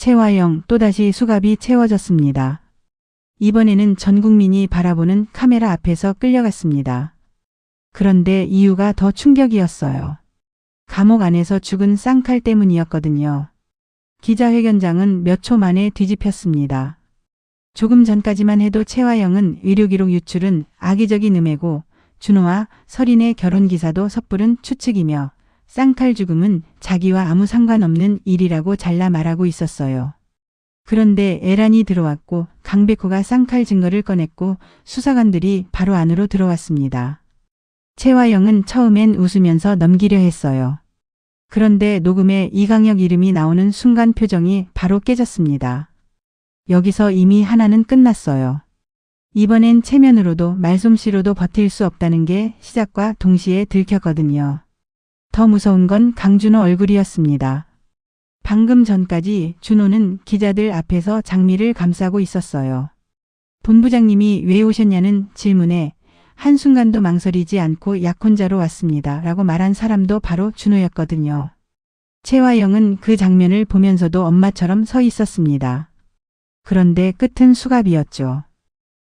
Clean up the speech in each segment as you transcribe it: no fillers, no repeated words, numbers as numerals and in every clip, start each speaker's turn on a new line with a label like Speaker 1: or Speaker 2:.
Speaker 1: 채화영 또다시 수갑이 채워졌습니다. 이번에는 전 국민이 바라보는 카메라 앞에서 끌려갔습니다. 그런데 이유가 더 충격이었어요. 감옥 안에서 죽은 쌍칼 때문이었거든요. 기자회견장은 몇 초 만에 뒤집혔습니다. 조금 전까지만 해도 채화영은 의료기록 유출은 악의적인 음해고 준호와 설인의 결혼 기사도 섣부른 추측이며 쌍칼 죽음은 자기와 아무 상관없는 일이라고 잘라 말하고 있었어요. 그런데 애란이 들어왔고 강백호가 쌍칼 증거를 꺼냈고 수사관들이 바로 안으로 들어왔습니다. 채화영은 처음엔 웃으면서 넘기려 했어요. 그런데 녹음에 이강혁 이름이 나오는 순간 표정이 바로 깨졌습니다. 여기서 이미 하나는 끝났어요. 이번엔 체면으로도 말솜씨로도 버틸 수 없다는 게 시작과 동시에 들켰거든요. 더 무서운 건 강준호 얼굴이었습니다. 방금 전까지 준호는 기자들 앞에서 장미를 감싸고 있었어요. 본부장님이 왜 오셨냐는 질문에 한순간도 망설이지 않고 약혼자로 왔습니다. 라고 말한 사람도 바로 준호였거든요. 채화영은 그 장면을 보면서도 엄마처럼 서 있었습니다. 그런데 끝은 수갑이었죠.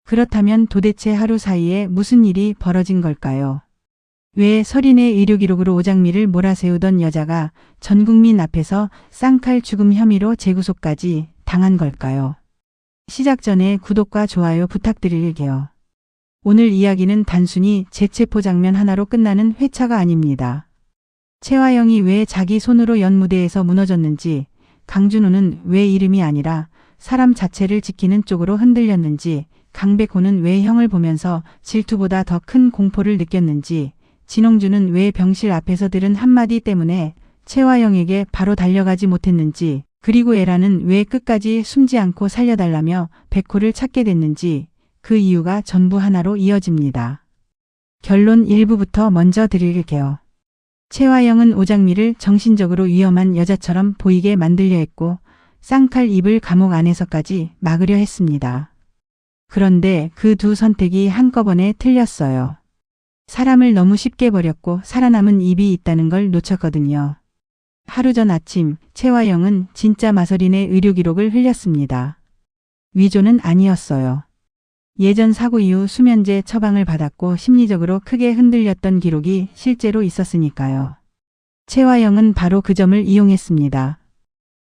Speaker 1: 그렇다면 도대체 하루 사이에 무슨 일이 벌어진 걸까요? 왜 설인의 의료기록으로 오장미를 몰아세우던 여자가 전 국민 앞에서 쌍칼 죽음 혐의로 재구속까지 당한 걸까요? 시작 전에 구독과 좋아요 부탁드릴게요. 오늘 이야기는 단순히 재체포 장면 하나로 끝나는 회차가 아닙니다. 채화영이 왜 자기 손으로 연 무대에서 무너졌는지, 강준호는 왜 이름이 아니라 사람 자체를 지키는 쪽으로 흔들렸는지, 강백호는 왜 형을 보면서 질투보다 더 큰 공포를 느꼈는지, 진홍준은 왜 병실 앞에서 들은 한마디 때문에 채화영에게 바로 달려가지 못했는지, 그리고 애란은 왜 끝까지 숨지 않고 살려달라며 백호를 찾게 됐는지 그 이유가 전부 하나로 이어집니다. 결론 1부부터 먼저 드릴게요. 채화영은 오장미를 정신적으로 위험한 여자처럼 보이게 만들려 했고 쌍칼 입을 감옥 안에서까지 막으려 했습니다. 그런데 그 두 선택이 한꺼번에 틀렸어요. 사람을 너무 쉽게 버렸고 살아남은 입이 있다는 걸 놓쳤거든요. 하루 전 아침 채화영은 진짜 마서린의 의료기록을 흘렸습니다. 위조는 아니었어요. 예전 사고 이후 수면제 처방을 받았고 심리적으로 크게 흔들렸던 기록이 실제로 있었으니까요. 채화영은 바로 그 점을 이용했습니다.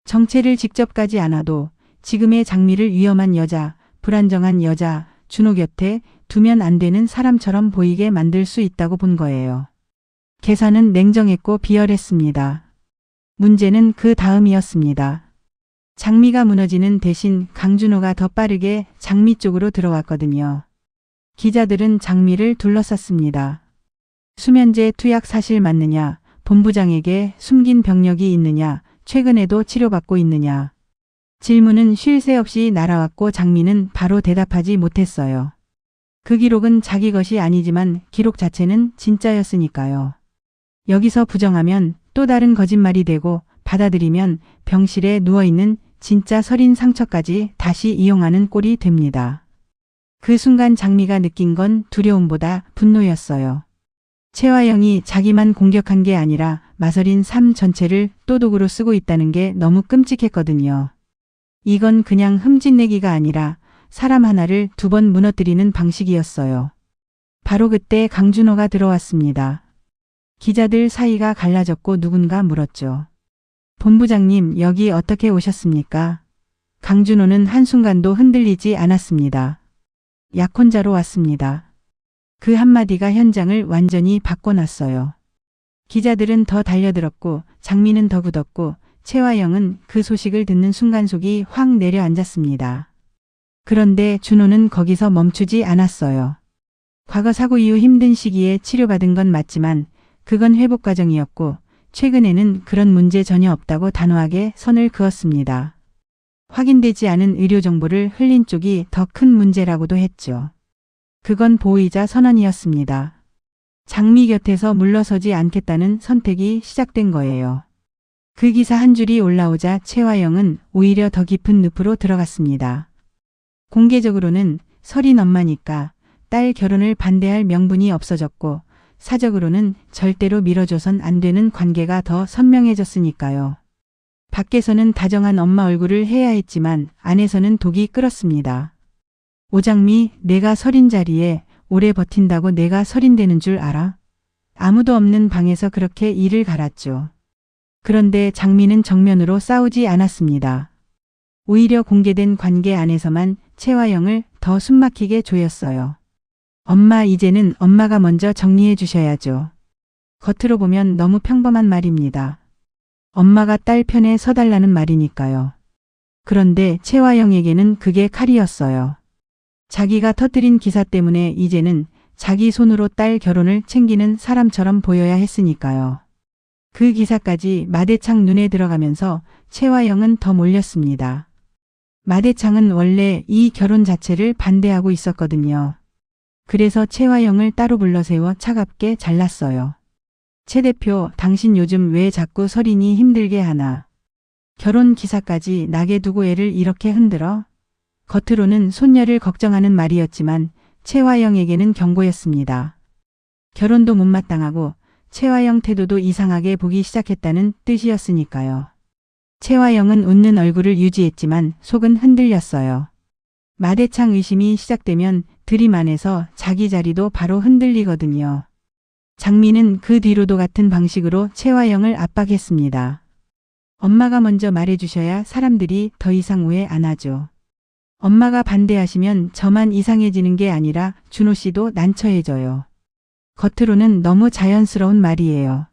Speaker 1: 정체를 직접 가지 않아도 지금의 장미를 위험한 여자, 불안정한 여자, 준호 곁에 두면 안 되는 사람처럼 보이게 만들 수 있다고 본 거예요. 계산은 냉정했고 비열했습니다. 문제는 그 다음이었습니다. 장미가 무너지는 대신 강준호가 더 빠르게 장미 쪽으로 들어왔거든요. 기자들은 장미를 둘러쌌습니다. 수면제 투약 사실 맞느냐, 본부장에게 숨긴 병력이 있느냐, 최근에도 치료받고 있느냐. 질문은 쉴 새 없이 날아왔고 장미는 바로 대답하지 못했어요. 그 기록은 자기 것이 아니지만 기록 자체는 진짜였으니까요. 여기서 부정하면 또 다른 거짓말이 되고 받아들이면 병실에 누워있는 진짜 설인 상처까지 다시 이용하는 꼴이 됩니다. 그 순간 장미가 느낀 건 두려움보다 분노였어요. 채화영이 자기만 공격한 게 아니라 마서린 삶 전체를 또독으로 쓰고 있다는 게 너무 끔찍했거든요. 이건 그냥 흠집내기가 아니라 사람 하나를 2번 무너뜨리는 방식이었어요. 바로 그때 강준호가 들어왔습니다. 기자들 사이가 갈라졌고 누군가 물었죠. 본부장님, 여기 어떻게 오셨습니까? 강준호는 한순간도 흔들리지 않았습니다. 약혼자로 왔습니다. 그 한마디가 현장을 완전히 바꿔놨어요. 기자들은 더 달려들었고 장미는 더 굳었고 채화영은 그 소식을 듣는 순간 속이 확 내려앉았습니다. 그런데 준호는 거기서 멈추지 않았어요. 과거 사고 이후 힘든 시기에 치료받은 건 맞지만 그건 회복 과정이었고 최근에는 그런 문제 전혀 없다고 단호하게 선을 그었습니다. 확인되지 않은 의료 정보를 흘린 쪽이 더 큰 문제라고도 했죠. 그건 보호이자 선언이었습니다. 장미 곁에서 물러서지 않겠다는 선택이 시작된 거예요. 그 기사 한 줄이 올라오자 채화영은 오히려 더 깊은 늪으로 들어갔습니다. 공개적으로는 설인 엄마니까 딸 결혼을 반대할 명분이 없어졌고 사적으로는 절대로 밀어줘선 안 되는 관계가 더 선명해졌으니까요. 밖에서는 다정한 엄마 얼굴을 해야 했지만 안에서는 독이 끓었습니다. 오장미, 내가 설인 자리에 오래 버틴다고 내가 설인되는 줄 알아? 아무도 없는 방에서 그렇게 이를 갈았죠. 그런데 장미는 정면으로 싸우지 않았습니다. 오히려 공개된 관계 안에서만 채화영을 더 숨막히게 조였어요. 엄마, 이제는 엄마가 먼저 정리해 주셔야죠. 겉으로 보면 너무 평범한 말입니다. 엄마가 딸 편에 서달라는 말이니까요. 그런데 채화영에게는 그게 칼이었어요. 자기가 터뜨린 기사 때문에 이제는 자기 손으로 딸 결혼을 챙기는 사람처럼 보여야 했으니까요. 그 기사까지 마대창 눈에 들어가면서 채화영은 더 몰렸습니다. 마대창은 원래 이 결혼 자체를 반대하고 있었거든요. 그래서 채화영을 따로 불러 세워 차갑게 잘랐어요. 채 대표, 당신 요즘 왜 자꾸 설인이 힘들게 하나? 결혼 기사까지 나게 두고 애를 이렇게 흔들어? 겉으로는 손녀를 걱정하는 말이었지만 채화영에게는 경고였습니다. 결혼도 못마땅하고 채화영 태도도 이상하게 보기 시작했다는 뜻이었으니까요. 채화영은 웃는 얼굴을 유지했지만 속은 흔들렸어요. 마대창 의심이 시작되면 드림 안에서 자기 자리도 바로 흔들리거든요. 장미는 그 뒤로도 같은 방식으로 채화영을 압박했습니다. 엄마가 먼저 말해주셔야 사람들이 더 이상 오해 안 하죠. 엄마가 반대하시면 저만 이상해지는 게 아니라 준호 씨도 난처해져요. 겉으로는 너무 자연스러운 말이에요.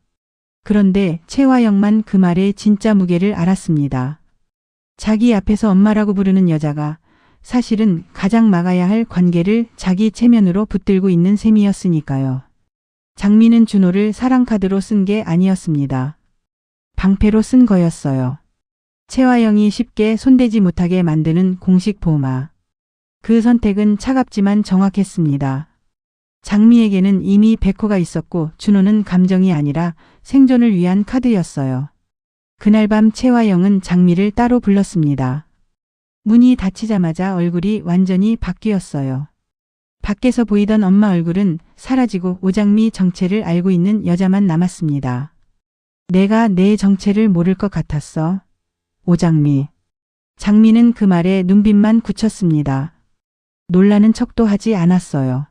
Speaker 1: 그런데 채화영만 그 말의 진짜 무게를 알았습니다. 자기 앞에서 엄마라고 부르는 여자가 사실은 가장 막아야 할 관계를 자기 체면으로 붙들고 있는 셈이었으니까요. 장미는 준호를 사랑카드로 쓴 게 아니었습니다. 방패로 쓴 거였어요. 채화영이 쉽게 손대지 못하게 만드는 공식 보호막. 그 선택은 차갑지만 정확했습니다. 장미에게는 이미 백호가 있었고 준호는 감정이 아니라 생존을 위한 카드였어요. 그날 밤 채화영은 장미를 따로 불렀습니다. 문이 닫히자마자 얼굴이 완전히 바뀌었어요. 밖에서 보이던 엄마 얼굴은 사라지고 오장미 정체를 알고 있는 여자만 남았습니다. 내가 내 정체를 모를 것 같았어. 오장미. 장미는 그 말에 눈빛만 굳혔습니다. 놀라는 척도 하지 않았어요.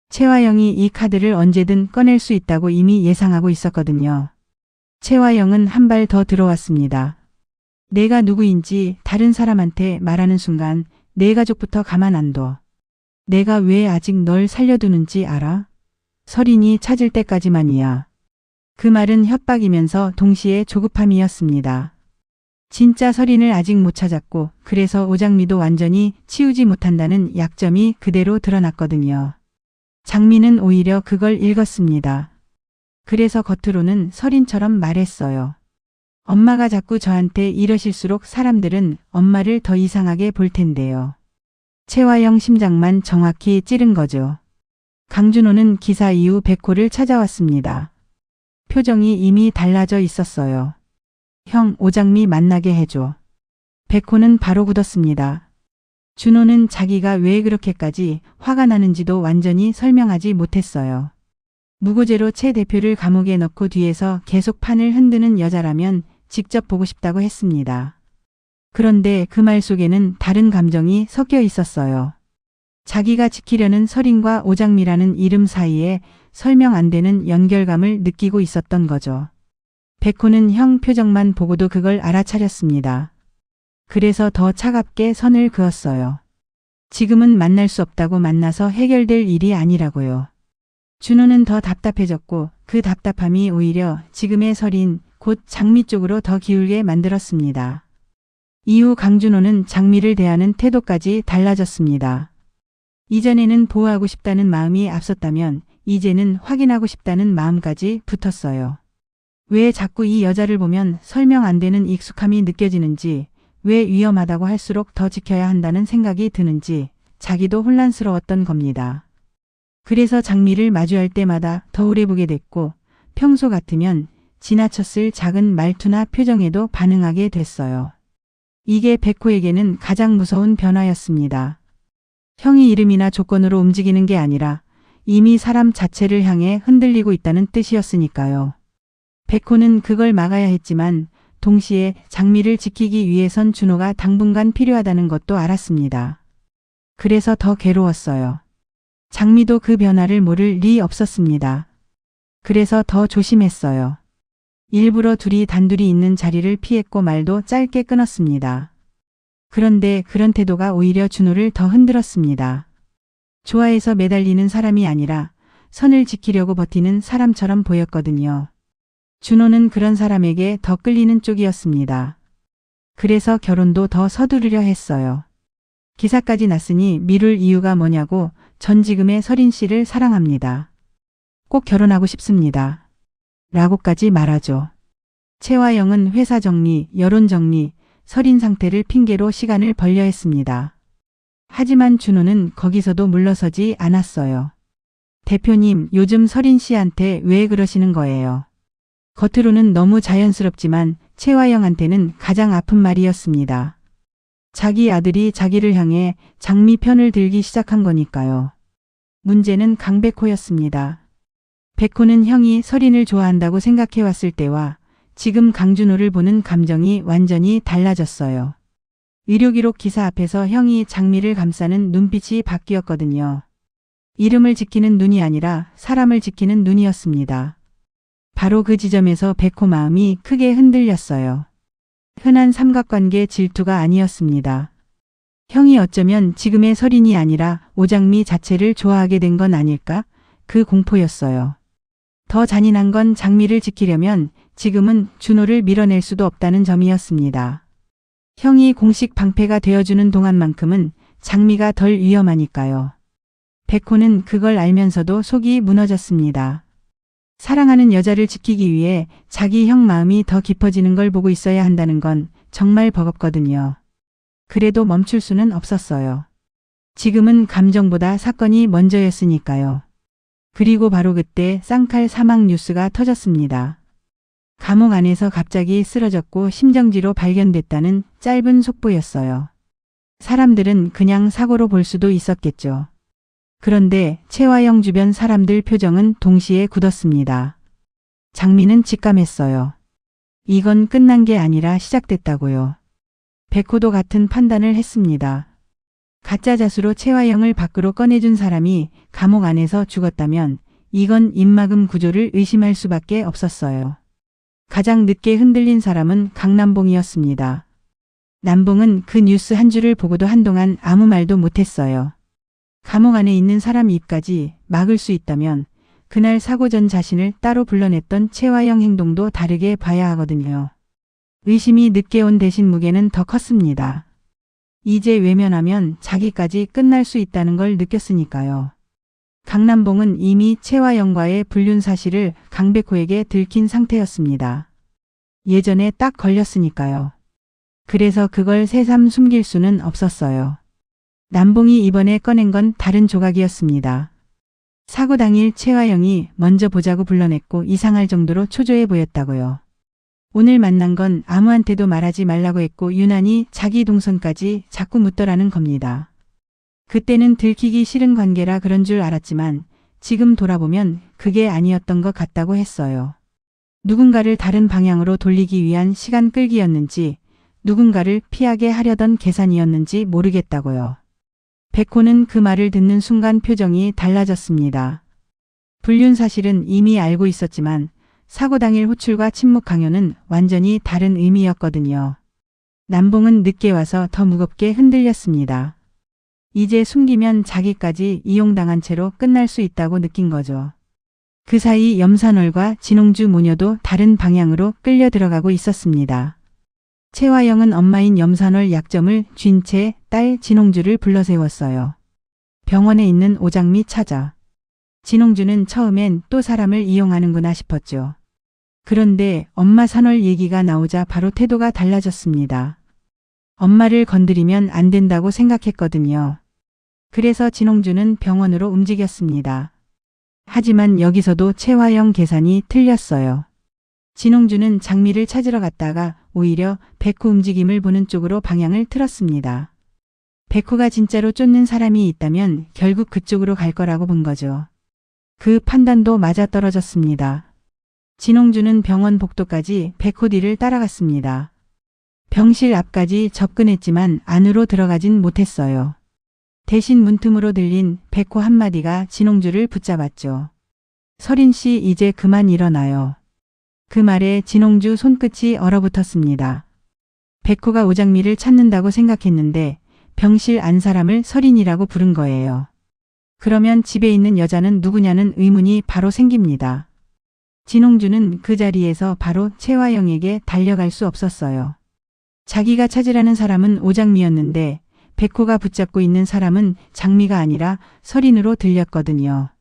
Speaker 1: 채화영이 이 카드를 언제든 꺼낼 수 있다고 이미 예상하고 있었거든요. 채화영은 한 발 더 들어왔습니다. 내가 누구인지 다른 사람한테 말하는 순간 내 가족부터 가만 안 둬. 내가 왜 아직 널 살려두는지 알아? 설인이 찾을 때까지만이야. 그 말은 협박이면서 동시에 조급함이었습니다. 진짜 설인을 아직 못 찾았고 그래서 오장미도 완전히 치우지 못한다는 약점이 그대로 드러났거든요. 장미는 오히려 그걸 읽었습니다. 그래서 겉으로는 설인처럼 말했어요. 엄마가 자꾸 저한테 이러실수록 사람들은 엄마를 더 이상하게 볼 텐데요. 채화영 심장만 정확히 찌른 거죠. 강준호는 기사 이후 백호를 찾아왔습니다. 표정이 이미 달라져 있었어요. 형, 오장미 만나게 해줘. 백호는 바로 굳었습니다. 준호는 자기가 왜 그렇게까지 화가 나는지도 완전히 설명하지 못했어요. 무고죄로 채 대표를 감옥에 넣고 뒤에서 계속 판을 흔드는 여자라면 직접 보고 싶다고 했습니다. 그런데 그 말 속에는 다른 감정이 섞여 있었어요. 자기가 지키려는 설인과 오장미라는 이름 사이에 설명 안 되는 연결감을 느끼고 있었던 거죠. 백호는 형 표정만 보고도 그걸 알아차렸습니다. 그래서 더 차갑게 선을 그었어요. 지금은 만날 수 없다고 만나서 해결될 일이 아니라고요. 준호는 더 답답해졌고 그 답답함이 오히려 지금의 설인 곧 장미 쪽으로 더 기울게 만들었습니다. 이후 강준호는 장미를 대하는 태도까지 달라졌습니다. 이전에는 보호하고 싶다는 마음이 앞섰다면 이제는 확인하고 싶다는 마음까지 붙었어요. 왜 자꾸 이 여자를 보면 설명 안 되는 익숙함이 느껴지는지, 왜 위험하다고 할수록 더 지켜야 한다는 생각이 드는지 자기도 혼란스러웠던 겁니다. 그래서 장미를 마주할 때마다 더 오래 보게 됐고 평소 같으면 지나쳤을 작은 말투나 표정에도 반응하게 됐어요. 이게 백호에게는 가장 무서운 변화였습니다. 형이 이름이나 조건으로 움직이는 게 아니라 이미 사람 자체를 향해 흔들리고 있다는 뜻이었으니까요. 백호는 그걸 막아야 했지만 동시에 장미를 지키기 위해선 준호가 당분간 필요하다는 것도 알았습니다. 그래서 더 괴로웠어요. 장미도 그 변화를 모를 리 없었습니다. 그래서 더 조심했어요. 일부러 둘이 단둘이 있는 자리를 피했고 말도 짧게 끊었습니다. 그런데 그런 태도가 오히려 준호를 더 흔들었습니다. 좋아해서 매달리는 사람이 아니라 선을 지키려고 버티는 사람처럼 보였거든요. 준호는 그런 사람에게 더 끌리는 쪽이었습니다. 그래서 결혼도 더 서두르려 했어요. 기사까지 났으니 미룰 이유가 뭐냐고 전 지금의 서린 씨를 사랑합니다. 꼭 결혼하고 싶습니다. 라고까지 말하죠. 채화영은 회사 정리, 여론 정리, 서린 상태를 핑계로 시간을 벌려 했습니다. 하지만 준호는 거기서도 물러서지 않았어요. 대표님, 요즘 서린 씨한테 왜 그러시는 거예요? 겉으로는 너무 자연스럽지만 채화영한테는 가장 아픈 말이었습니다. 자기 아들이 자기를 향해 장미 편을 들기 시작한 거니까요. 문제는 강백호였습니다. 백호는 형이 서린을 좋아한다고 생각해왔을 때와 지금 강준호를 보는 감정이 완전히 달라졌어요. 의료기록 기사 앞에서 형이 장미를 감싸는 눈빛이 바뀌었거든요. 이름을 지키는 눈이 아니라 사람을 지키는 눈이었습니다. 바로 그 지점에서 백호 마음이 크게 흔들렸어요. 흔한 삼각관계 질투가 아니었습니다. 형이 어쩌면 지금의 서린이 아니라 오장미 자체를 좋아하게 된 건 아닐까? 그 공포였어요. 더 잔인한 건 장미를 지키려면 지금은 준호를 밀어낼 수도 없다는 점이었습니다. 형이 공식 방패가 되어주는 동안만큼은 장미가 덜 위험하니까요. 백호는 그걸 알면서도 속이 무너졌습니다. 사랑하는 여자를 지키기 위해 자기 형 마음이 더 깊어지는 걸 보고 있어야 한다는 건 정말 버겁거든요. 그래도 멈출 수는 없었어요. 지금은 감정보다 사건이 먼저였으니까요. 그리고 바로 그때 쌍칼 사망 뉴스가 터졌습니다. 감옥 안에서 갑자기 쓰러졌고 심정지로 발견됐다는 짧은 속보였어요. 사람들은 그냥 사고로 볼 수도 있었겠죠. 그런데 채화영 주변 사람들 표정은 동시에 굳었습니다. 장미는 직감했어요. 이건 끝난 게 아니라 시작됐다고요. 백호도 같은 판단을 했습니다. 가짜 자수로 채화영을 밖으로 꺼내준 사람이 감옥 안에서 죽었다면 이건 입막음 구조를 의심할 수밖에 없었어요. 가장 늦게 흔들린 사람은 강남봉이었습니다. 남봉은 그 뉴스 한 줄을 보고도 한동안 아무 말도 못했어요. 감옥 안에 있는 사람 입까지 막을 수 있다면 그날 사고 전 자신을 따로 불러냈던 채화영 행동도 다르게 봐야 하거든요. 의심이 늦게 온 대신 무게는 더 컸습니다. 이제 외면하면 자기까지 끝날 수 있다는 걸 느꼈으니까요. 강남봉은 이미 채화영과의 불륜 사실을 강백호에게 들킨 상태였습니다. 예전에 딱 걸렸으니까요. 그래서 그걸 새삼 숨길 수는 없었어요. 남봉이 이번에 꺼낸 건 다른 조각이었습니다. 사고 당일 채화영이 먼저 보자고 불러냈고 이상할 정도로 초조해 보였다고요. 오늘 만난 건 아무한테도 말하지 말라고 했고 유난히 자기 동선까지 자꾸 묻더라는 겁니다. 그때는 들키기 싫은 관계라 그런 줄 알았지만 지금 돌아보면 그게 아니었던 것 같다고 했어요. 누군가를 다른 방향으로 돌리기 위한 시간 끌기였는지 누군가를 피하게 하려던 계산이었는지 모르겠다고요. 백호는 그 말을 듣는 순간 표정이 달라졌습니다. 불륜 사실은 이미 알고 있었지만 사고 당일 호출과 침묵 강요는 완전히 다른 의미였거든요. 남봉은 늦게 와서 더 무겁게 흔들렸습니다. 이제 숨기면 자기까지 이용당한 채로 끝날 수 있다고 느낀 거죠. 그 사이 염산월과 진홍주 모녀도 다른 방향으로 끌려 들어가고 있었습니다. 채화영은 엄마인 염산월 약점을 쥔 채 딸 진홍주를 불러세웠어요. 병원에 있는 오장미 찾아. 진홍주는 처음엔 또 사람을 이용하는구나 싶었죠. 그런데 엄마 산월 얘기가 나오자 바로 태도가 달라졌습니다. 엄마를 건드리면 안 된다고 생각했거든요. 그래서 진홍주는 병원으로 움직였습니다. 하지만 여기서도 채화영 계산이 틀렸어요. 진홍주는 장미를 찾으러 갔다가 오히려 백호 움직임을 보는 쪽으로 방향을 틀었습니다. 백호가 진짜로 쫓는 사람이 있다면 결국 그쪽으로 갈 거라고 본 거죠. 그 판단도 맞아떨어졌습니다. 진홍주는 병원 복도까지 백호 뒤를 따라갔습니다. 병실 앞까지 접근했지만 안으로 들어가진 못했어요. 대신 문틈으로 들린 백호 한마디가 진홍주를 붙잡았죠. 서린 씨 이제 그만 일어나요. 그 말에 진홍주 손끝이 얼어붙었습니다. 백호가 오장미를 찾는다고 생각했는데 병실 안 사람을 서린이라고 부른 거예요. 그러면 집에 있는 여자는 누구냐는 의문이 바로 생깁니다. 진홍주는 그 자리에서 바로 채화영에게 달려갈 수 없었어요. 자기가 찾으라는 사람은 오장미였는데 백호가 붙잡고 있는 사람은 장미가 아니라 서린으로 들렸거든요.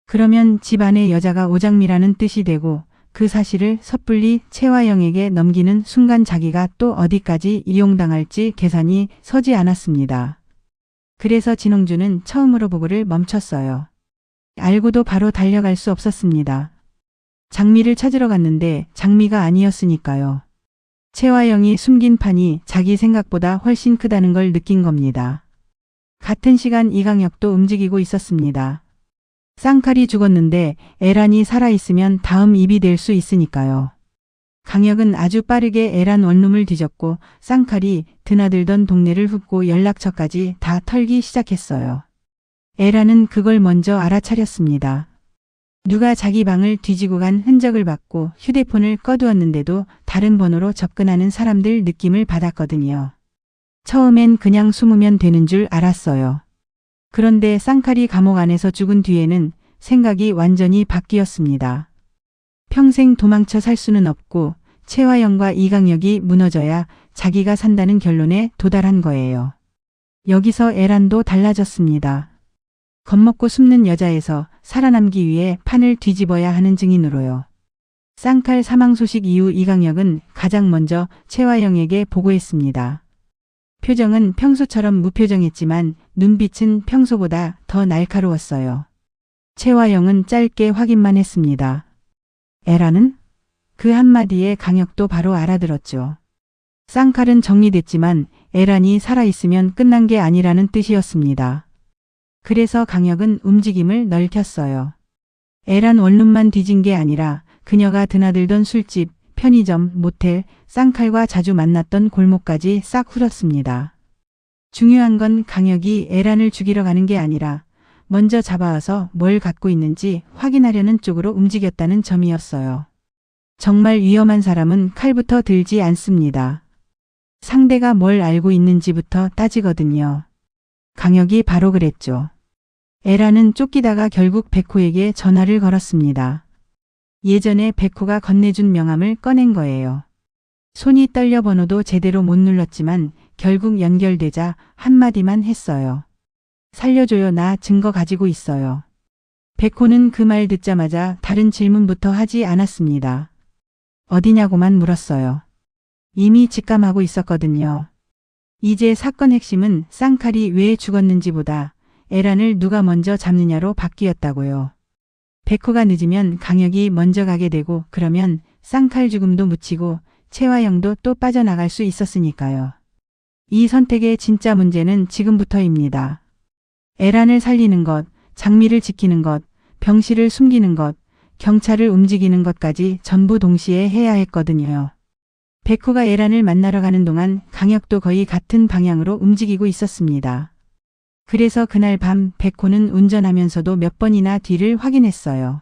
Speaker 1: 그러면 집 안에 여자가 오장미라는 뜻이 되고 그 사실을 섣불리 채화영에게 넘기는 순간 자기가 또 어디까지 이용당할지 계산이 서지 않았습니다. 그래서 진홍주는 처음으로 보고를 멈췄어요. 알고도 바로 달려갈 수 없었습니다. 장미를 찾으러 갔는데 장미가 아니었으니까요. 채화영이 숨긴 판이 자기 생각보다 훨씬 크다는 걸 느낀 겁니다. 같은 시간 이강혁도 움직이고 있었습니다. 쌍칼이 죽었는데 에란이 살아있으면 다음 입이 될 수 있으니까요. 강혁은 아주 빠르게 에란 원룸을 뒤졌고 쌍칼이 드나들던 동네를 훑고 연락처까지 다 털기 시작했어요. 에란은 그걸 먼저 알아차렸습니다. 누가 자기 방을 뒤지고 간 흔적을 받고 휴대폰을 꺼두었는데도 다른 번호로 접근하는 사람들 느낌을 받았거든요. 처음엔 그냥 숨으면 되는 줄 알았어요. 그런데 쌍칼이 감옥 안에서 죽은 뒤에는 생각이 완전히 바뀌었습니다. 평생 도망쳐 살 수는 없고 채화영과 이강혁이 무너져야 자기가 산다는 결론에 도달한 거예요. 여기서 에란도 달라졌습니다. 겁먹고 숨는 여자에서 살아남기 위해 판을 뒤집어야 하는 증인으로요. 쌍칼 사망 소식 이후 이강혁은 가장 먼저 채화영에게 보고했습니다. 표정은 평소처럼 무표정했지만 눈빛은 평소보다 더 날카로웠어요. 채화영은 짧게 확인만 했습니다. 에라는? 그 한마디에 강혁도 바로 알아들었죠. 쌍칼은 정리됐지만 에란이 살아있으면 끝난 게 아니라는 뜻이었습니다. 그래서 강혁은 움직임을 넓혔어요. 에란 원룸만 뒤진 게 아니라 그녀가 드나들던 술집, 편의점, 모텔, 쌍칼과 자주 만났던 골목까지 싹 훑었습니다. 중요한 건 강혁이 에란을 죽이러 가는 게 아니라 먼저 잡아와서 뭘 갖고 있는지 확인하려는 쪽으로 움직였다는 점이었어요. 정말 위험한 사람은 칼부터 들지 않습니다. 상대가 뭘 알고 있는지부터 따지거든요. 강혁이 바로 그랬죠. 에란은 쫓기다가 결국 백호에게 전화를 걸었습니다. 예전에 백호가 건네준 명함을 꺼낸 거예요. 손이 떨려 번호도 제대로 못 눌렀지만 결국 연결되자 한마디만 했어요. 살려줘요. 나 증거 가지고 있어요. 백호는 그 말 듣자마자 다른 질문부터 하지 않았습니다. 어디냐고만 물었어요. 이미 직감하고 있었거든요. 이제 사건 핵심은 쌍칼이 왜 죽었는지보다 에란을 누가 먼저 잡느냐로 바뀌었다고요. 백호가 늦으면 강혁이 먼저 가게 되고 그러면 쌍칼 죽음도 묻히고 채화영도 또 빠져나갈 수 있었으니까요. 이 선택의 진짜 문제는 지금부터입니다. 에란을 살리는 것, 장미를 지키는 것, 병실을 숨기는 것, 경찰을 움직이는 것까지 전부 동시에 해야 했거든요. 백호가 에란을 만나러 가는 동안 강혁도 거의 같은 방향으로 움직이고 있었습니다. 그래서 그날 밤 백호는 운전하면서도 몇 번이나 뒤를 확인했어요.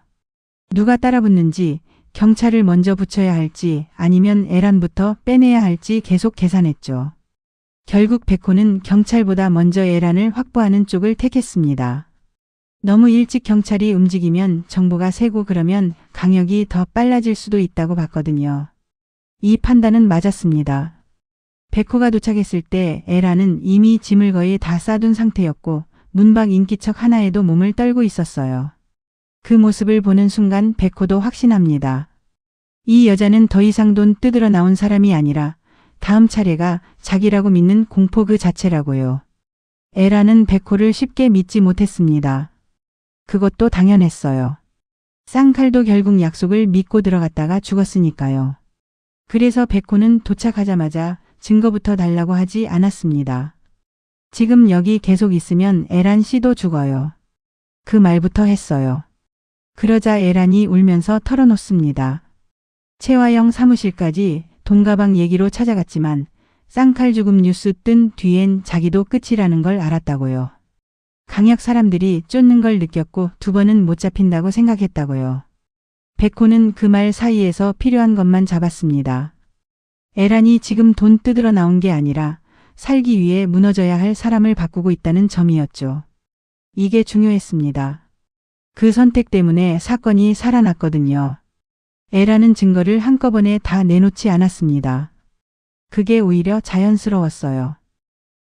Speaker 1: 누가 따라붙는지, 경찰을 먼저 붙여야 할지 아니면 에란부터 빼내야 할지 계속 계산했죠. 결국 백호는 경찰보다 먼저 에란을 확보하는 쪽을 택했습니다. 너무 일찍 경찰이 움직이면 정보가 새고 그러면 강혁이 더 빨라질 수도 있다고 봤거든요. 이 판단은 맞았습니다. 백호가 도착했을 때 에란은 이미 짐을 거의 다 싸둔 상태였고 문밖 인기척 하나에도 몸을 떨고 있었어요. 그 모습을 보는 순간 백호도 확신합니다. 이 여자는 더 이상 돈 뜯으러 나온 사람이 아니라 다음 차례가 자기라고 믿는 공포 그 자체라고요. 에란은 백호를 쉽게 믿지 못했습니다. 그것도 당연했어요. 쌍칼도 결국 약속을 믿고 들어갔다가 죽었으니까요. 그래서 백호는 도착하자마자 증거부터 달라고 하지 않았습니다. 지금 여기 계속 있으면 에란 씨도 죽어요. 그 말부터 했어요. 그러자 에란이 울면서 털어놓습니다. 최화영 사무실까지 돈가방 얘기로 찾아갔지만 쌍칼 죽음 뉴스 뜬 뒤엔 자기도 끝이라는 걸 알았다고요. 강역 사람들이 쫓는 걸 느꼈고 2번은 못 잡힌다고 생각했다고요. 백호는 그 말 사이에서 필요한 것만 잡았습니다. 애란이 지금 돈 뜯으러 나온 게 아니라 살기 위해 무너져야 할 사람을 바꾸고 있다는 점이었죠. 이게 중요했습니다. 그 선택 때문에 사건이 살아났거든요. 애란은 증거를 한꺼번에 다 내놓지 않았습니다. 그게 오히려 자연스러웠어요.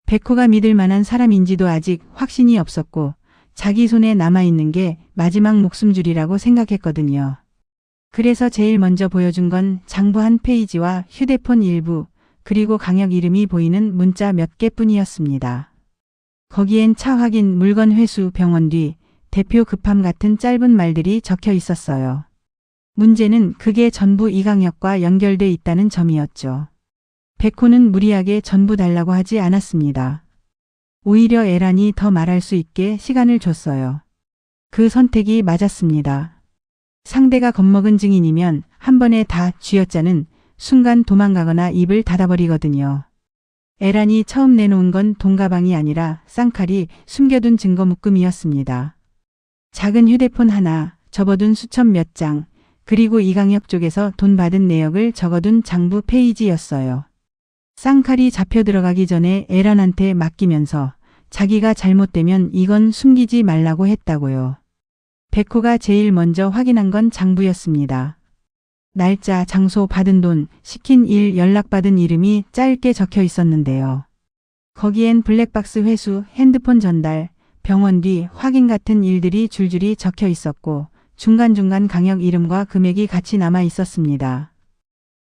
Speaker 1: 백호가 믿을 만한 사람인지도 아직 확신이 없었고 자기 손에 남아있는 게 마지막 목숨줄이라고 생각했거든요. 그래서 제일 먼저 보여준 건 장부 한 페이지와 휴대폰 일부, 그리고 강역 이름이 보이는 문자 몇 개뿐이었습니다. 거기엔 차 확인, 물건 회수, 병원 뒤, 대표 급함 같은 짧은 말들이 적혀 있었어요. 문제는 그게 전부 이강역과 연결돼 있다는 점이었죠. 백호는 무리하게 전부 달라고 하지 않았습니다. 오히려 애란이 더 말할 수 있게 시간을 줬어요. 그 선택이 맞았습니다. 상대가 겁먹은 증인이면 한 번에 다 쥐어짜는 순간 도망가거나 입을 닫아버리거든요. 애란이 처음 내놓은 건 돈가방이 아니라 쌍칼이 숨겨둔 증거 묶음이었습니다. 작은 휴대폰 하나, 접어둔 수천 몇 장, 그리고 이강역 쪽에서 돈 받은 내역을 적어둔 장부 페이지였어요. 쌍칼이 잡혀 들어가기 전에 애란한테 맡기면서 자기가 잘못되면 이건 숨기지 말라고 했다고요. 백호가 제일 먼저 확인한 건 장부였습니다. 날짜, 장소, 받은 돈, 시킨 일, 연락받은 이름이 짧게 적혀 있었는데요. 거기엔 블랙박스 회수, 핸드폰 전달, 병원 뒤 확인 같은 일들이 줄줄이 적혀 있었고 중간중간 강역 이름과 금액이 같이 남아 있었습니다.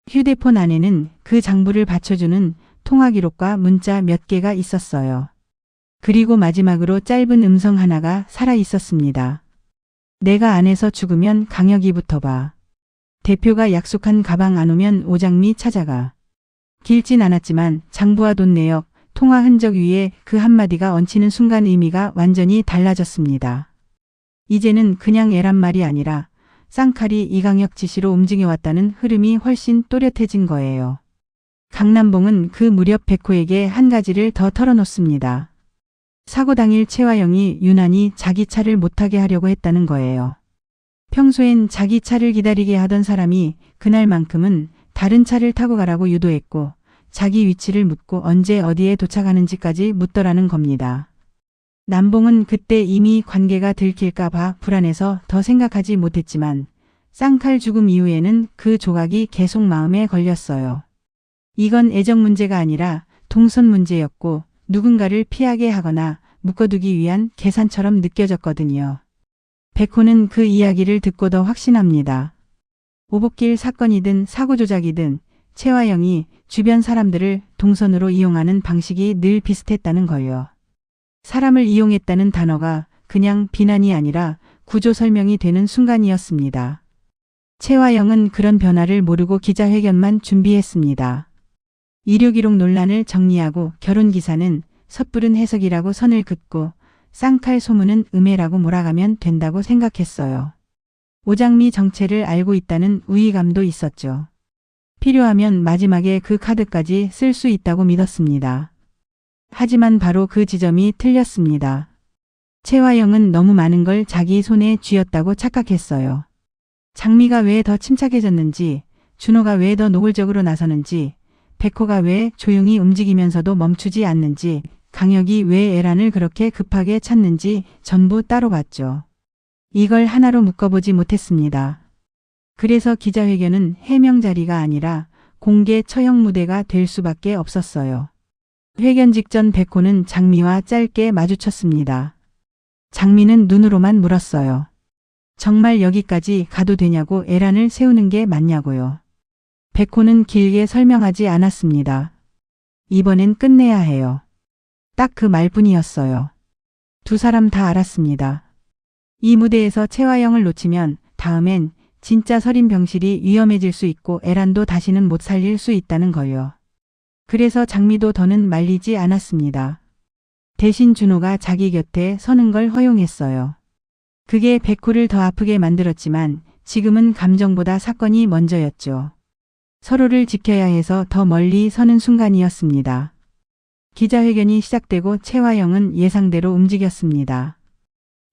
Speaker 1: 휴대폰 안에는 그 장부를 받쳐주는 통화 기록과 문자 몇 개가 있었어요. 그리고 마지막으로 짧은 음성 하나가 살아 있었습니다. 내가 안에서 죽으면 강역이 붙어봐. 대표가 약속한 가방 안 오면 오장미 찾아가. 길진 않았지만 장부와 돈 내역, 통화 흔적 위에 그 한마디가 얹히는 순간 의미가 완전히 달라졌습니다. 이제는 그냥 애란 말이 아니라 쌍칼이 이강역 지시로 움직여왔다는 흐름이 훨씬 또렷해진 거예요. 강남봉은 그 무렵 백호에게 한 가지를 더 털어놓습니다. 사고 당일 최화영이 유난히 자기 차를 못 타게 하려고 했다는 거예요. 평소엔 자기 차를 기다리게 하던 사람이 그날만큼은 다른 차를 타고 가라고 유도했고 자기 위치를 묻고 언제 어디에 도착하는지까지 묻더라는 겁니다. 남봉은 그때 이미 관계가 들킬까 봐 불안해서 더 생각하지 못했지만 쌍칼 죽음 이후에는 그 조각이 계속 마음에 걸렸어요. 이건 애정 문제가 아니라 동선 문제였고 누군가를 피하게 하거나 묶어두기 위한 계산처럼 느껴졌거든요. 백호는 그 이야기를 듣고 더 확신합니다. 오복길 사건이든 사고 조작이든 최화영이 주변 사람들을 동선으로 이용하는 방식이 늘 비슷했다는 거요. 사람을 이용했다는 단어가 그냥 비난이 아니라 구조 설명이 되는 순간이었습니다. 최화영은 그런 변화를 모르고 기자회견만 준비했습니다. 의료기록 논란을 정리하고 결혼기사는 섣부른 해석이라고 선을 긋고 쌍칼 소문은 음해라고 몰아가면 된다고 생각했어요. 오장미 정체를 알고 있다는 우위감도 있었죠. 필요하면 마지막에 그 카드까지 쓸 수 있다고 믿었습니다. 하지만 바로 그 지점이 틀렸습니다. 최화영은 너무 많은 걸 자기 손에 쥐었다고 착각했어요. 장미가 왜 더 침착해졌는지, 준호가 왜 더 노골적으로 나서는지, 백호가 왜 조용히 움직이면서도 멈추지 않는지, 강역이 왜 애란을 그렇게 급하게 찾는지 전부 따로 봤죠. 이걸 하나로 묶어보지 못했습니다. 그래서 기자회견은 해명 자리가 아니라 공개 처형 무대가 될 수밖에 없었어요. 회견 직전 백호는 장미와 짧게 마주쳤습니다. 장미는 눈으로만 물었어요. 정말 여기까지 가도 되냐고 애란을 세우는 게 맞냐고요. 백호는 길게 설명하지 않았습니다. 이번엔 끝내야 해요. 딱 그 말뿐이었어요. 두 사람 다 알았습니다. 이 무대에서 최화영을 놓치면 다음엔 진짜 서린병실이 위험해질 수 있고 애란도 다시는 못 살릴 수 있다는 거요. 그래서 장미도 더는 말리지 않았습니다. 대신 준호가 자기 곁에 서는 걸 허용했어요. 그게 백호를 더 아프게 만들었지만 지금은 감정보다 사건이 먼저였죠. 서로를 지켜야 해서 더 멀리 서는 순간이었습니다. 기자회견이 시작되고 채화영은 예상대로 움직였습니다.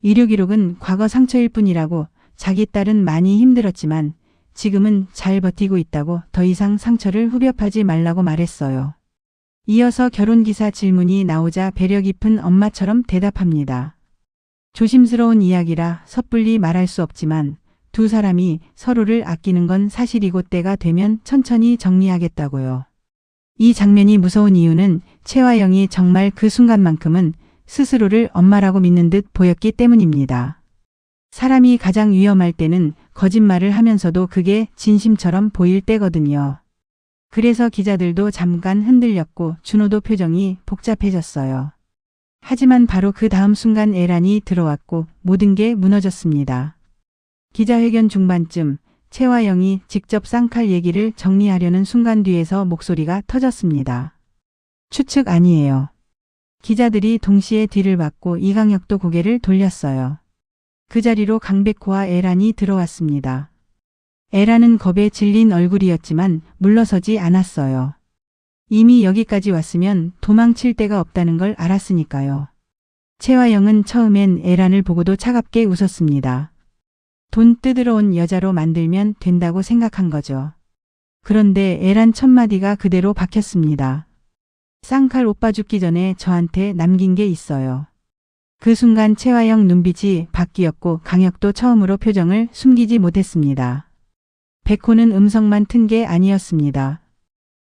Speaker 1: 의료 기록은 과거 상처일 뿐이라고, 자기 딸은 많이 힘들었지만 지금은 잘 버티고 있다고, 더 이상 상처를 후벼파지 말라고 말했어요. 이어서 결혼기사 질문이 나오자 배려 깊은 엄마처럼 대답합니다. 조심스러운 이야기라 섣불리 말할 수 없지만 두 사람이 서로를 아끼는 건 사실이고 때가 되면 천천히 정리하겠다고요. 이 장면이 무서운 이유는 채화영이 정말 그 순간만큼은 스스로를 엄마라고 믿는 듯 보였기 때문입니다. 사람이 가장 위험할 때는 거짓말을 하면서도 그게 진심처럼 보일 때거든요. 그래서 기자들도 잠깐 흔들렸고 준호도 표정이 복잡해졌어요. 하지만 바로 그 다음 순간 애란이 들어왔고 모든 게 무너졌습니다. 기자회견 중반쯤 채화영이 직접 쌍칼 얘기를 정리하려는 순간 뒤에서 목소리가 터졌습니다. 추측 아니에요. 기자들이 동시에 뒤를 받고 이강혁도 고개를 돌렸어요. 그 자리로 강백호와 애란이 들어왔습니다. 애란은 겁에 질린 얼굴이었지만 물러서지 않았어요. 이미 여기까지 왔으면 도망칠 데가 없다는 걸 알았으니까요. 채화영은 처음엔 애란을 보고도 차갑게 웃었습니다. 돈 뜯으러 온 여자로 만들면 된다고 생각한 거죠. 그런데 애란 첫마디가 그대로 박혔습니다. 쌍칼 오빠 죽기 전에 저한테 남긴 게 있어요. 그 순간 채화영 눈빛이 바뀌었고 강혁도 처음으로 표정을 숨기지 못했습니다. 백호는 음성만 튼 게 아니었습니다.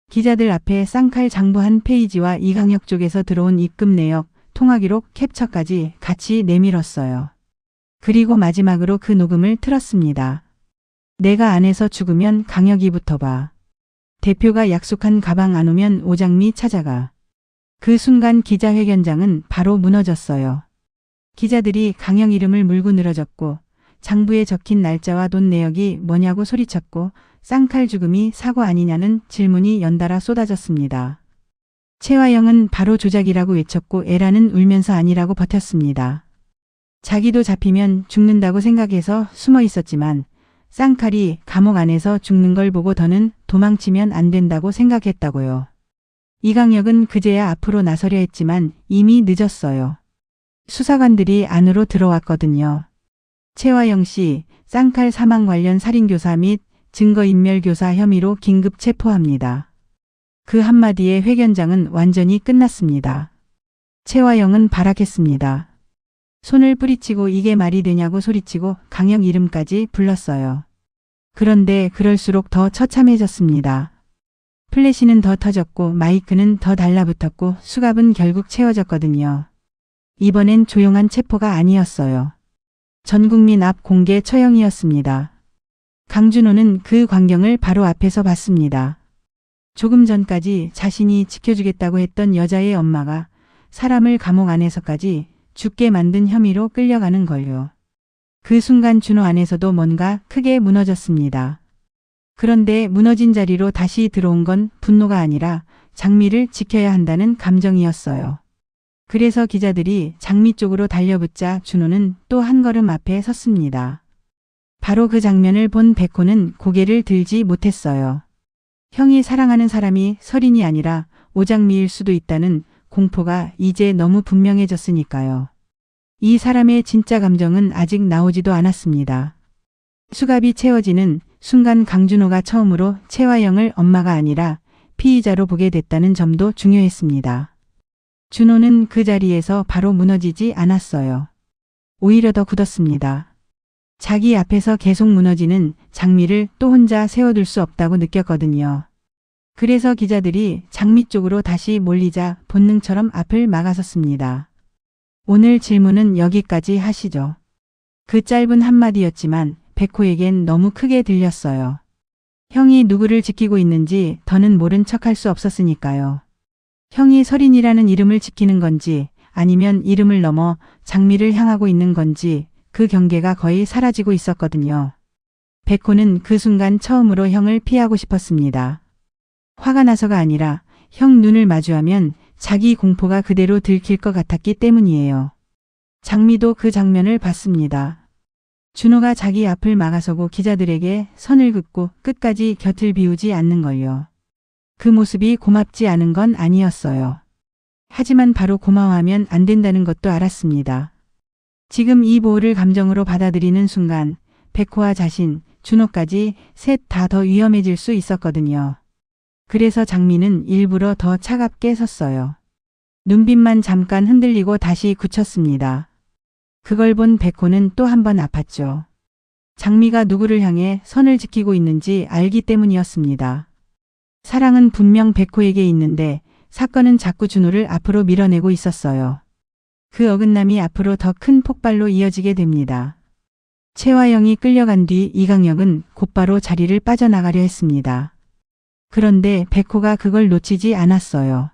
Speaker 1: 기자들 앞에 쌍칼 장부한 페이지와 이강혁 쪽에서 들어온 입금 내역, 통화기록 캡처까지 같이 내밀었어요. 그리고 마지막으로 그 녹음을 틀었습니다. 내가 안에서 죽으면 강혁이부터 봐. 대표가 약속한 가방 안 오면 오장미 찾아가. 그 순간 기자회견장은 바로 무너졌어요. 기자들이 강혁 이름을 물고 늘어졌고 장부에 적힌 날짜와 돈 내역이 뭐냐고 소리쳤고 쌍칼 죽음이 사고 아니냐는 질문이 연달아 쏟아졌습니다. 채화영은 바로 조작이라고 외쳤고 애란은 울면서 아니라고 버텼습니다. 자기도 잡히면 죽는다고 생각해서 숨어 있었지만 쌍칼이 감옥 안에서 죽는 걸 보고 더는 도망치면 안 된다고 생각했다고요. 이강혁은 그제야 앞으로 나서려 했지만 이미 늦었어요. 수사관들이 안으로 들어왔거든요. 채화영 씨, 쌍칼 사망 관련 살인교사 및 증거인멸교사 혐의로 긴급 체포합니다. 그 한마디에 회견장은 완전히 끝났습니다. 채화영은 발악했습니다. 손을 뿌리치고 이게 말이 되냐고 소리치고 강혁 이름까지 불렀어요. 그런데 그럴수록 더 처참해졌습니다. 플래시는 더 터졌고 마이크는 더 달라붙었고 수갑은 결국 채워졌거든요. 이번엔 조용한 체포가 아니었어요. 전국민 앞 공개 처형이었습니다. 강준호는 그 광경을 바로 앞에서 봤습니다. 조금 전까지 자신이 지켜주겠다고 했던 여자의 엄마가 사람을 감옥 안에서까지 죽게 만든 혐의로 끌려가는 걸요. 그 순간 준호 안에서도 뭔가 크게 무너졌습니다. 그런데 무너진 자리로 다시 들어온 건 분노가 아니라 장미를 지켜야 한다는 감정이었어요. 그래서 기자들이 장미 쪽으로 달려붙자 준호는 또 한 걸음 앞에 섰습니다. 바로 그 장면을 본 백호는 고개를 들지 못했어요. 형이 사랑하는 사람이 설인이 아니라 오장미일 수도 있다는 공포가 이제 너무 분명해졌으니까요. 이 사람의 진짜 감정은 아직 나오지도 않았습니다. 수갑이 채워지는 순간 강준호가 처음으로 채화영을 엄마가 아니라 피의자로 보게 됐다는 점도 중요했습니다. 준호는 그 자리에서 바로 무너지지 않았어요. 오히려 더 굳었습니다. 자기 앞에서 계속 무너지는 장미를 또 혼자 세워둘 수 없다고 느꼈거든요. 그래서 기자들이 장미 쪽으로 다시 몰리자 본능처럼 앞을 막아섰습니다. 오늘 질문은 여기까지 하시죠. 그 짧은 한마디였지만 백호에겐 너무 크게 들렸어요. 형이 누구를 지키고 있는지 더는 모른 척할 수 없었으니까요. 형이 설인이라는 이름을 지키는 건지 아니면 이름을 넘어 장미를 향하고 있는 건지 그 경계가 거의 사라지고 있었거든요. 백호는 그 순간 처음으로 형을 피하고 싶었습니다. 화가 나서가 아니라 형 눈을 마주하면 자기 공포가 그대로 들킬 것 같았기 때문이에요. 장미도 그 장면을 봤습니다. 준호가 자기 앞을 막아서고 기자들에게 선을 긋고 끝까지 곁을 비우지 않는 걸요. 그 모습이 고맙지 않은 건 아니었어요. 하지만 바로 고마워하면 안 된다는 것도 알았습니다. 지금 이 보호를 감정으로 받아들이는 순간 백호와 자신, 준호까지 셋 다 더 위험해질 수 있었거든요. 그래서 장미는 일부러 더 차갑게 섰어요. 눈빛만 잠깐 흔들리고 다시 굳혔습니다. 그걸 본 백호는 또 한 번 아팠죠. 장미가 누구를 향해 선을 지키고 있는지 알기 때문이었습니다. 사랑은 분명 백호에게 있는데 사건은 자꾸 준호를 앞으로 밀어내고 있었어요. 그 어긋남이 앞으로 더 큰 폭발로 이어지게 됩니다. 최화영이 끌려간 뒤 이강혁은 곧바로 자리를 빠져나가려 했습니다. 그런데 백호가 그걸 놓치지 않았어요.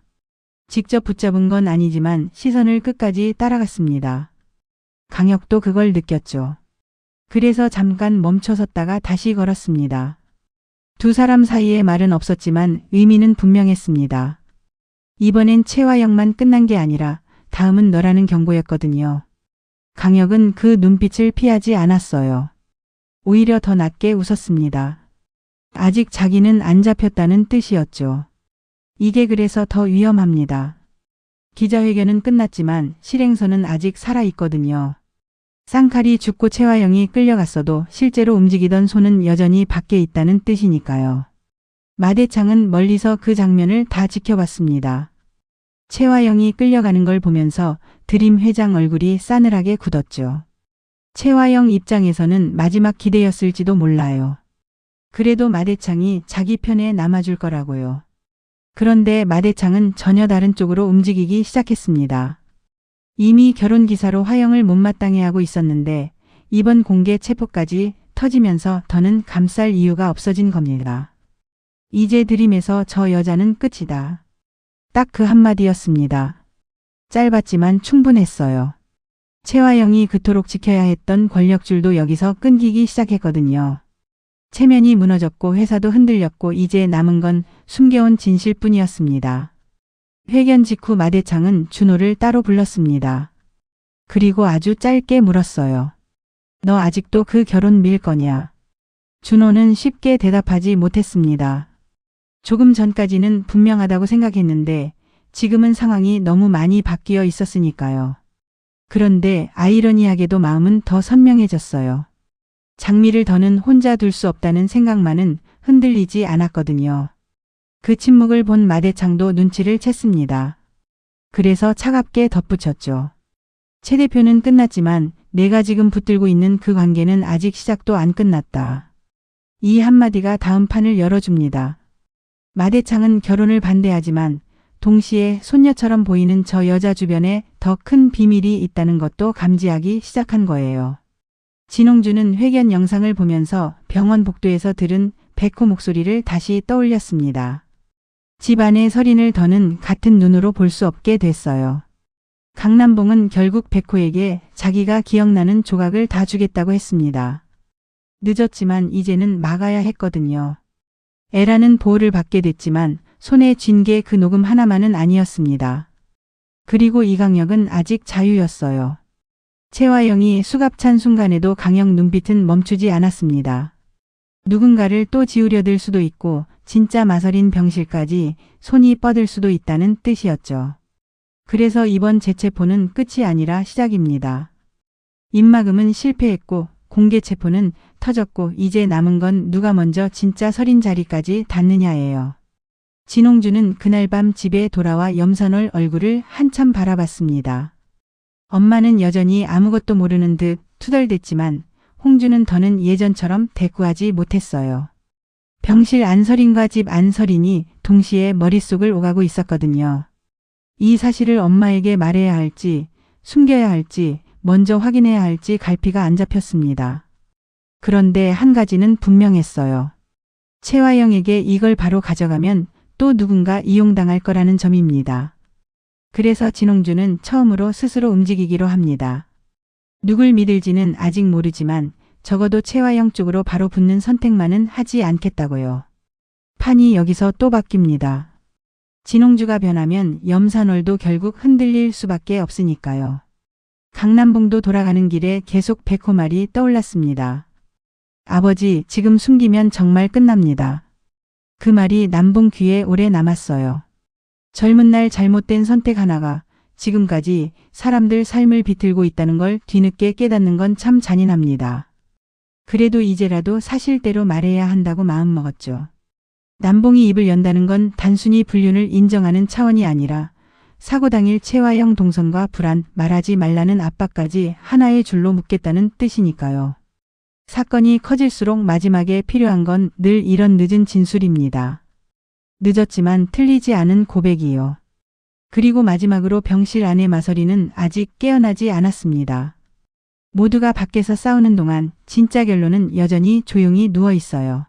Speaker 1: 직접 붙잡은 건 아니지만 시선을 끝까지 따라갔습니다. 강혁도 그걸 느꼈죠. 그래서 잠깐 멈춰섰다가 다시 걸었습니다. 두 사람 사이에 말은 없었지만 의미는 분명했습니다. 이번엔 최화영만 끝난 게 아니라 다음은 너라는 경고였거든요. 강혁은 그 눈빛을 피하지 않았어요. 오히려 더 낮게 웃었습니다. 아직 자기는 안 잡혔다는 뜻이었죠. 이게 그래서 더 위험합니다. 기자회견은 끝났지만 실행선은 아직 살아있거든요. 쌍칼이 죽고 최화영이 끌려갔어도 실제로 움직이던 손은 여전히 밖에 있다는 뜻이니까요. 마대창은 멀리서 그 장면을 다 지켜봤습니다. 최화영이 끌려가는 걸 보면서 드림 회장 얼굴이 싸늘하게 굳었죠. 최화영 입장에서는 마지막 기대였을지도 몰라요. 그래도 마대창이 자기 편에 남아줄 거라고요. 그런데 마대창은 전혀 다른 쪽으로 움직이기 시작했습니다. 이미 결혼 기사로 화영을 못마땅해 하고 있었는데 이번 공개 체포까지 터지면서 더는 감쌀 이유가 없어진 겁니다. 이제 드림에서 저 여자는 끝이다. 딱 그 한마디였습니다. 짧았지만 충분했어요. 최화영이 그토록 지켜야 했던 권력줄도 여기서 끊기기 시작했거든요. 체면이 무너졌고 회사도 흔들렸고 이제 남은 건 숨겨온 진실뿐이었습니다. 회견 직후 마대창은 준호를 따로 불렀습니다. 그리고 아주 짧게 물었어요. 너 아직도 그 결혼 밀 거냐? 준호는 쉽게 대답하지 못했습니다. 조금 전까지는 분명하다고 생각했는데 지금은 상황이 너무 많이 바뀌어 있었으니까요. 그런데 아이러니하게도 마음은 더 선명해졌어요. 장미를 더는 혼자 둘 수 없다는 생각만은 흔들리지 않았거든요. 그 침묵을 본 마대창도 눈치를 챘습니다. 그래서 차갑게 덧붙였죠. 최 대표는 끝났지만 내가 지금 붙들고 있는 그 관계는 아직 시작도 안 끝났다. 이 한마디가 다음 판을 열어줍니다. 마대창은 결혼을 반대하지만 동시에 손녀처럼 보이는 저 여자 주변에 더 큰 비밀이 있다는 것도 감지하기 시작한 거예요. 진홍주는 회견 영상을 보면서 병원 복도에서 들은 백호 목소리를 다시 떠올렸습니다. 집안의 서린을 더는 같은 눈으로 볼 수 없게 됐어요. 강남봉은 결국 백호에게 자기가 기억나는 조각을 다 주겠다고 했습니다. 늦었지만 이제는 막아야 했거든요. 애라는 보호를 받게 됐지만 손에 쥔 게 그 녹음 하나만은 아니었습니다. 그리고 이강혁은 아직 자유였어요. 최화영이 수갑찬 순간에도 강혁 눈빛은 멈추지 않았습니다. 누군가를 또 지우려들 수도 있고 진짜 마서린 병실까지 손이 뻗을 수도 있다는 뜻이었죠. 그래서 이번 재체포는 끝이 아니라 시작입니다. 입막음은 실패했고 공개 체포는 터졌고 이제 남은 건 누가 먼저 진짜 서린 자리까지 닿느냐예요. 진홍주는 그날 밤 집에 돌아와 염선월 얼굴을 한참 바라봤습니다. 엄마는 여전히 아무것도 모르는 듯 투덜댔지만 홍주는 더는 예전처럼 대꾸하지 못했어요. 병실 안서린과 집 안서린이 동시에 머릿속을 오가고 있었거든요. 이 사실을 엄마에게 말해야 할지 숨겨야 할지 먼저 확인해야 할지 갈피가 안 잡혔습니다. 그런데 한 가지는 분명했어요. 최화영에게 이걸 바로 가져가면 또 누군가 이용당할 거라는 점입니다. 그래서 진홍주는 처음으로 스스로 움직이기로 합니다. 누굴 믿을지는 아직 모르지만 적어도 최화영 쪽으로 바로 붙는 선택만은 하지 않겠다고요. 판이 여기서 또 바뀝니다. 진홍주가 변하면 염산월도 결국 흔들릴 수밖에 없으니까요. 강남봉도 돌아가는 길에 계속 백호 말이 떠올랐습니다. 아버지, 지금 숨기면 정말 끝납니다. 그 말이 남봉 귀에 오래 남았어요. 젊은 날 잘못된 선택 하나가 지금까지 사람들 삶을 비틀고 있다는 걸 뒤늦게 깨닫는 건 참 잔인합니다. 그래도 이제라도 사실대로 말해야 한다고 마음먹었죠. 남봉이 입을 연다는 건 단순히 불륜을 인정하는 차원이 아니라 사고 당일 채화영 동선과 불안, 말하지 말라는 압박까지 하나의 줄로 묶겠다는 뜻이니까요. 사건이 커질수록 마지막에 필요한 건 늘 이런 늦은 진술입니다. 늦었지만 틀리지 않은 고백이요. 그리고 마지막으로 병실 안의 마서리는 아직 깨어나지 않았습니다. 모두가 밖에서 싸우는 동안 진짜 결론은 여전히 조용히 누워 있어요.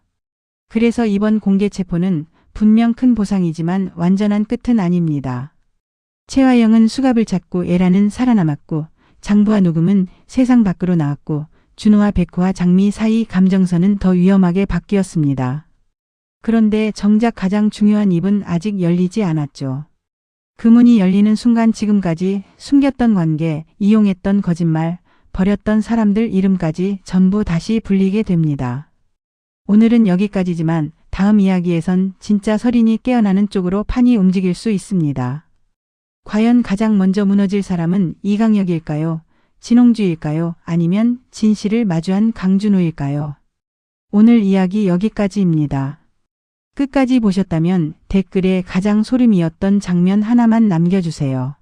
Speaker 1: 그래서 이번 공개 체포는 분명 큰 보상이지만 완전한 끝은 아닙니다. 채화영은 수갑을 찾고 에라는 살아남았고 장부와 녹음은 세상 밖으로 나왔고 준호와 백호와 장미 사이 감정선은 더 위험하게 바뀌었습니다. 그런데 정작 가장 중요한 입은 아직 열리지 않았죠. 그 문이 열리는 순간 지금까지 숨겼던 관계, 이용했던 거짓말, 버렸던 사람들 이름까지 전부 다시 불리게 됩니다. 오늘은 여기까지지만 다음 이야기에선 진짜 설인이 깨어나는 쪽으로 판이 움직일 수 있습니다. 과연 가장 먼저 무너질 사람은 이강혁일까요? 진홍주일까요? 아니면 진실을 마주한 강준호일까요? 오늘 이야기 여기까지입니다. 끝까지 보셨다면 댓글에 가장 소름이었던 장면 하나만 남겨주세요.